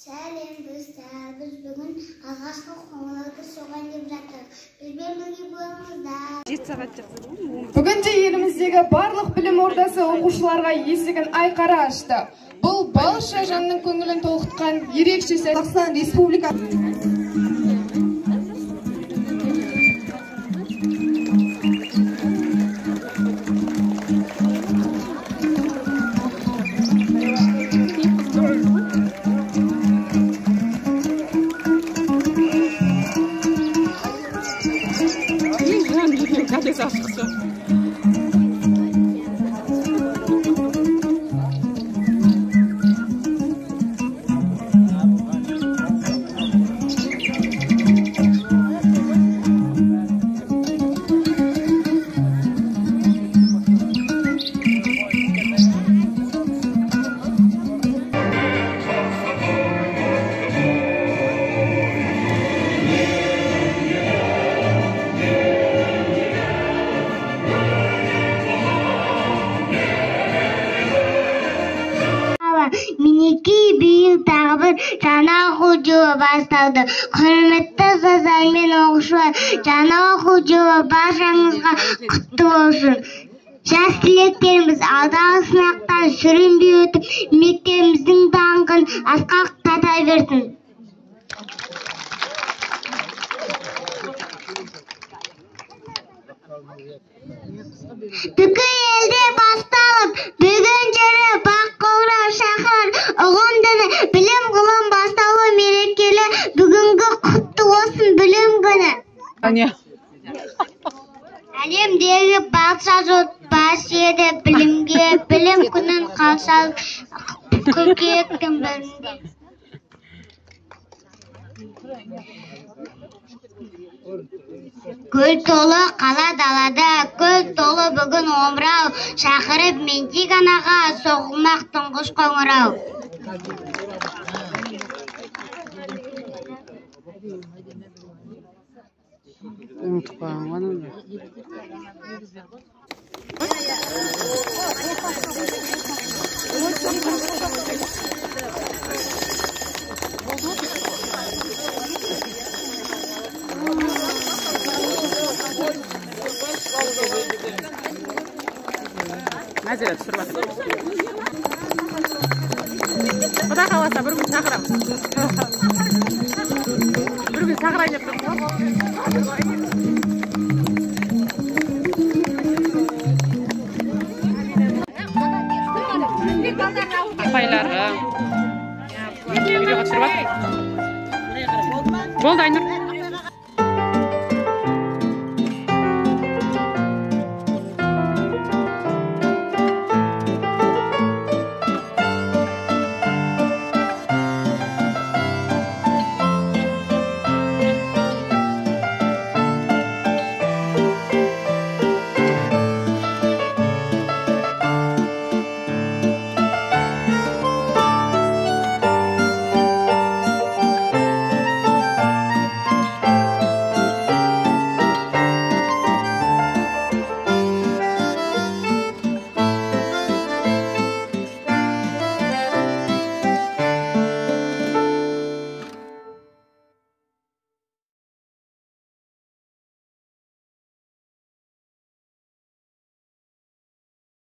Сәлем достар, біз бүгін алғашқы қоңырауды соған деп жатырмыз. Бізбен бірге болыңыздар. Бүгінде еліміздегі барлық білім ордасы оқушыларға есігін айқара ашты. Бұл барша жанның көңілін толқытқан ерекше сәт. Қазақстан Республикасы Мінекей биыл тағы бір жаңа оқу жылы басталды. Құрметті ұстаздар мен оқушылар, жаңа оқу жылы баршаңызға құтты болсын. Жас түлектеріміз алдағы сынақтан сүрінбей өтіп, мектебіміздің даңқын асқақтата берсін. Бүкіл елде басталып, бүгін жері Баққоңырау шаһар ұғымдыны білім ғылым басталу мерекелі бүгінгі құтты болсын білім күні. Әлемдегі барша жұрт бас еді білімге, білім күнін қарсалып қыркүйектің бірінде. Көл толы қала далада, көл толы бүгін омырау, шақырып ментик анаға соғылмақ тұңғыш қоңырау. Мәзірет түсіріп атыр. Құда қаласа бір күн шақырам. Bir gün şaqırayın деп тұрмын. Апайларға видеоға түсіріп атыр. Болды Айнұр.